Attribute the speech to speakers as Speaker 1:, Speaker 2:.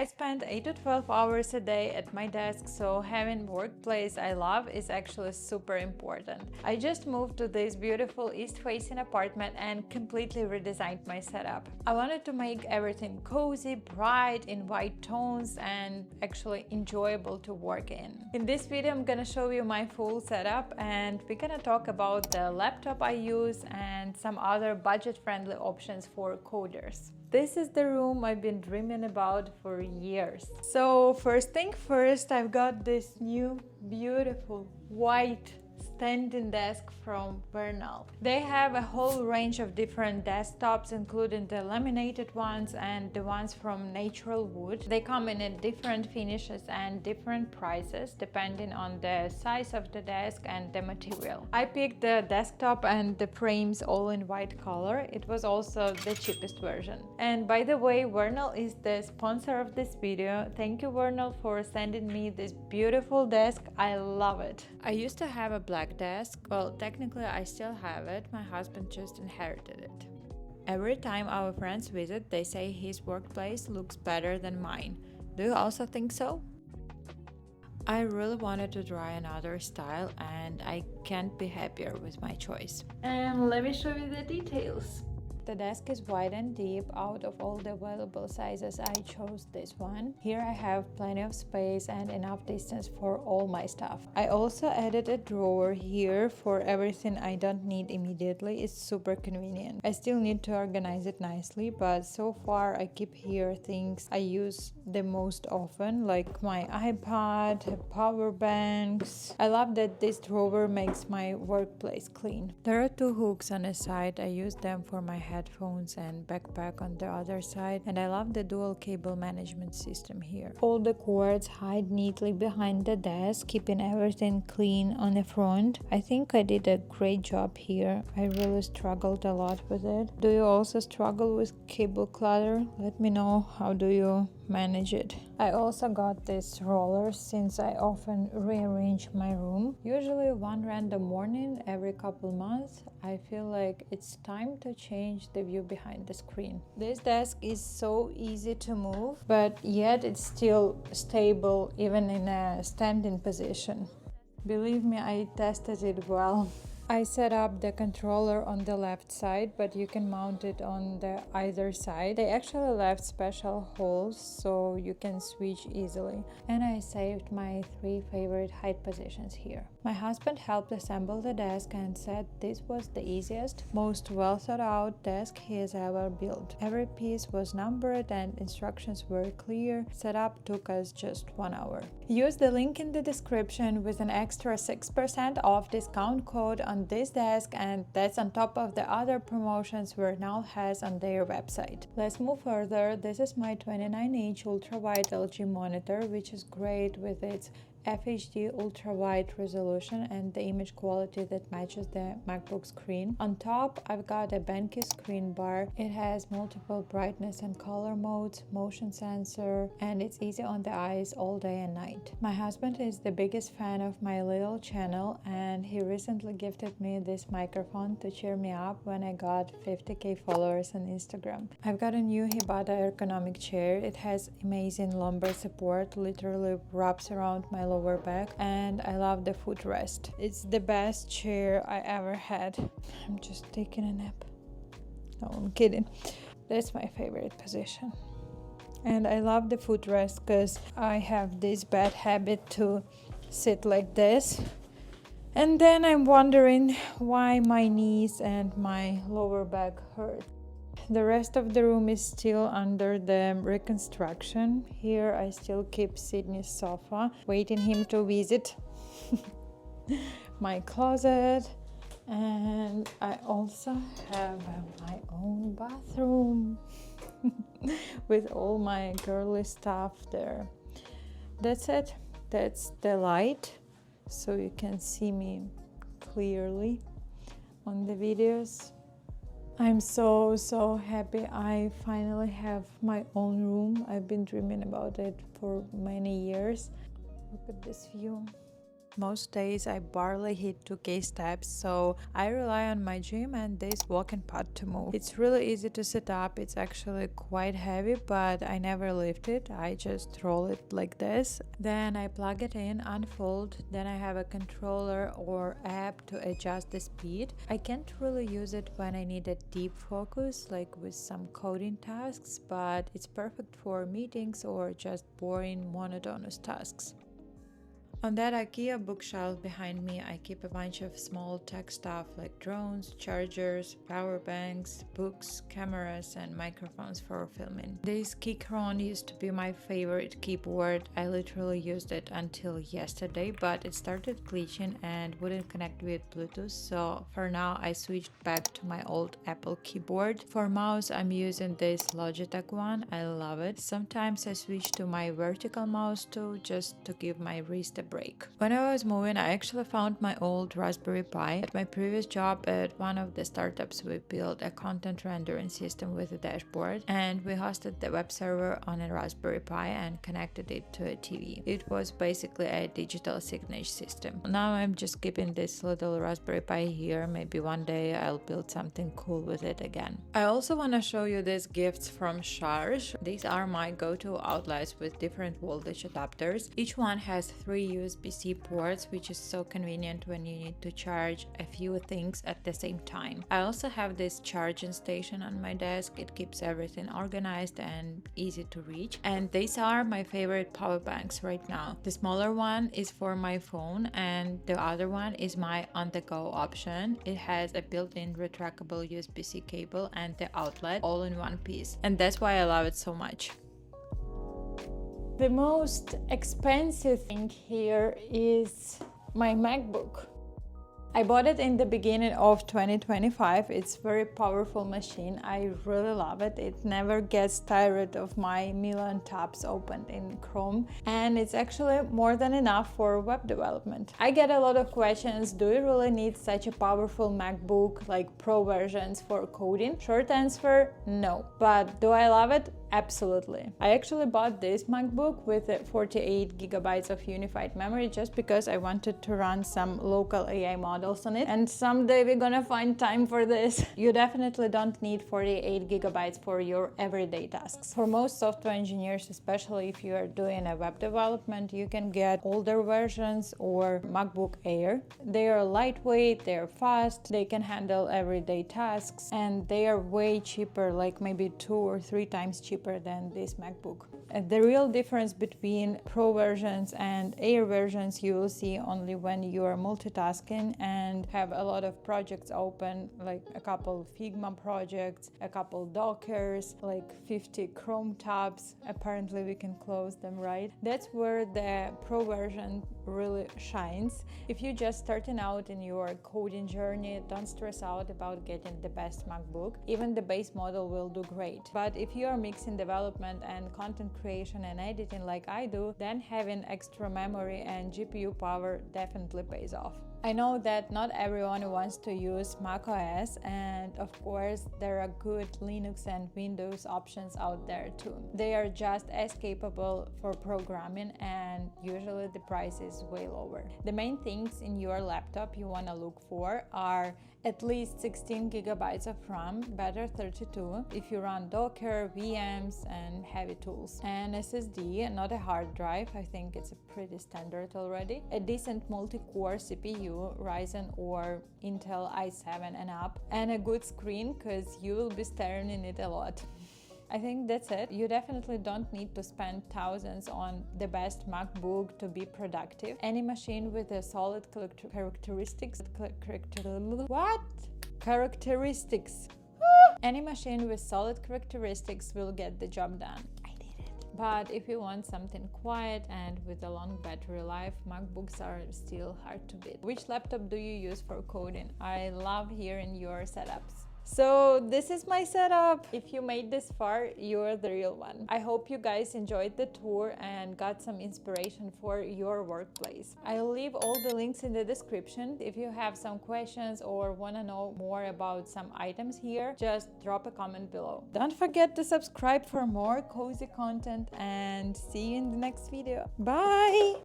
Speaker 1: I spend 8 to 12 hours a day at my desk, so having a workplace I love is actually super important. I just moved to this beautiful east-facing apartment and completely redesigned my setup. I wanted to make everything cozy, bright, in white tones, and actually enjoyable to work in. In this video, I'm gonna show you my full setup, and we're gonna talk about the laptop I use and some other budget-friendly options for coders. This is the room I've been dreaming about for years. So first thing first, I've got this new beautiful white standing desk from Vernal. They have a whole range of different desktops, including the laminated ones and the ones from natural wood. They come in different finishes and different prices depending on the size of the desk and the material. I picked the desktop and the frames all in white color. It was also the cheapest version. And by the way, Vernal is the sponsor of this video. Thank you, Vernal, for sending me this beautiful desk. I love it. I used to have a black desk. Well, technically I still have it. My husband just inherited it. Every time our friends visit, they say his workplace looks better than mine. Do you also think so? I really wanted to try another style and I can't be happier with my choice. And let me show you the details. The desk is wide and deep. Out of all the available sizes, I chose this one. Here I have plenty of space and enough distance for all my stuff. I also added a drawer here for everything I don't need immediately. It's super convenient. I still need to organize it nicely, but so far I keep here things I use the most often, like my iPad, power banks. I love that this drawer makes my workplace clean. There are two hooks on the side. I use them for my headphones and backpack on the other side, and I love the dual cable management system here. All the cords hide neatly behind the desk, keeping everything clean on the front. I think I did a great job here. I really struggled a lot with it. Do you also struggle with cable clutter? Let me know, how do you manage it? I also got this roller since I often rearrange my room. Usually one random morning every couple months, I feel like it's time to change the view behind the screen. This desk is so easy to move, but yet it's still stable even in a standing position. Believe me, I tested it well. I set up the controller on the left side, but you can mount it on the either side. They actually left special holes so you can switch easily. And I saved my 3 favorite height positions here. My husband helped assemble the desk and said this was the easiest, most well thought out desk he has ever built. Every piece was numbered and instructions were clear. Setup took us just 1 hour. Use the link in the description with an extra 6% off discount code on this desk, and that's on top of the other promotions Vernal has on their website. Let's move further. This is my 29-inch ultra-wide LG monitor, which is great with its FHD ultra-wide resolution and the image quality that matches the MacBook screen. On top, I've got a Benke Screenbar. It has multiple brightness and color modes, motion sensor, and it's easy on the eyes all day and night. My husband is the biggest fan of my little channel, and he recently gifted me this microphone to cheer me up when I got 50k followers on Instagram. I've got a new Hibata ergonomic chair. It has amazing lumbar support, literally wraps around my lower back, and I love the footrest. It's the best chair I ever had. I'm just taking a nap. No, I'm kidding. That's my favorite position. And I love the footrest because I have this bad habit to sit like this, and then I'm wondering why my knees and my lower back hurt. The rest of the room is still under the reconstruction. Here I still keep Sydney's sofa, waiting him to visit. My closet, and I also have my own bathroom with all my girly stuff there. That's it. That's the light, so you can see me clearly on the videos. I'm so happy I finally have my own room. I've been dreaming about it for many years. Look at this view. Most days I barely hit 2k steps, so I rely on my gym and this walking pad to move. It's really easy to set up. It's actually quite heavy, but I never lift it. I just roll it like this. Then I plug it in, unfold. Then I have a controller or app to adjust the speed. I can't really use it when I need a deep focus, like with some coding tasks, but it's perfect for meetings or just boring monotonous tasks. On that IKEA bookshelf behind me, I keep a bunch of small tech stuff like drones, chargers, power banks, books, cameras, and microphones for filming. This Keychron used to be my favorite keyboard. I literally used it until yesterday, but it started glitching and wouldn't connect with Bluetooth, so for now I switched back to my old Apple keyboard. For mouse, I'm using this Logitech one. I love it. Sometimes I switch to my vertical mouse too, just to give my wrist a break. When I was moving, I actually found my old Raspberry Pi. At my previous job at one of the startups, we built a content rendering system with a dashboard, and we hosted the web server on a Raspberry Pi and connected it to a TV. It was basically a digital signage system. Now I'm just keeping this little Raspberry Pi here. Maybe one day I'll build something cool with it again. I also want to show you these gifts from Sharge. These are my go-to outlets with different voltage adapters. Each one has 3 USB-C ports, which is so convenient when you need to charge a few things at the same time. I also have this charging station on my desk. It keeps everything organized and easy to reach. And these are my favorite power banks right now. The smaller one is for my phone and the other one is my on-the-go option. It has a built-in retractable USB-C cable and the outlet all in one piece. And that's why I love it so much. The most expensive thing here is my MacBook. I bought it in the beginning of 2025. It's a very powerful machine. I really love it. It never gets tired of my million tabs opened in Chrome, and it's actually more than enough for web development. I get a lot of questions, do you really need such a powerful MacBook like Pro versions for coding? Short answer, no. But do I love it? Absolutely. I actually bought this MacBook with 48 gigabytes of unified memory just because I wanted to run some local AI models on it, and someday we're gonna find time for this. You definitely don't need 48 gigabytes for your everyday tasks. For most software engineers, especially if you are doing a web development, you can get older versions or MacBook Air. They are lightweight, they're fast, they can handle everyday tasks, and they are way cheaper, like maybe 2 or 3 times cheaper than this MacBook. The real difference between Pro versions and Air versions you will see only when you are multitasking and have a lot of projects open, like a couple Figma projects, a couple Dockers, like 50 Chrome tabs. Apparently we can close them, right? That's where the Pro version really shines. If you're just starting out in your coding journey, don't stress out about getting the best MacBook. Even the base model will do great. But if you are mixing development and content creation and editing like I do, then having extra memory and GPU power definitely pays off. I know that not everyone wants to use macOS, and of course there are good Linux and Windows options out there too. They are just as capable for programming, and usually the price is way lower. The main things in your laptop you want to look for are at least 16 gigabytes of RAM, better 32 if you run Docker, VMs, and heavy tools. An SSD, not a hard drive, I think it's pretty standard already. A decent multi-core CPU, Ryzen or Intel i7 and up, and a good screen, because you will be staring in it a lot. I think that's it. You definitely don't need to spend thousands on the best MacBook to be productive. Any machine with a solid characteristics. Any machine with solid characteristics will get the job done. But if you want something quiet and with a long battery life, MacBooks are still hard to beat. Which laptop do you use for coding? I love hearing your setups. So this is my setup. If you made this far, you're the real one. I hope you guys enjoyed the tour and got some inspiration for your workplace. I'll leave all the links in the description. If you have some questions or want to know more about some items here, just drop a comment below. Don't forget to subscribe for more cozy content, and see you in the next video. Bye!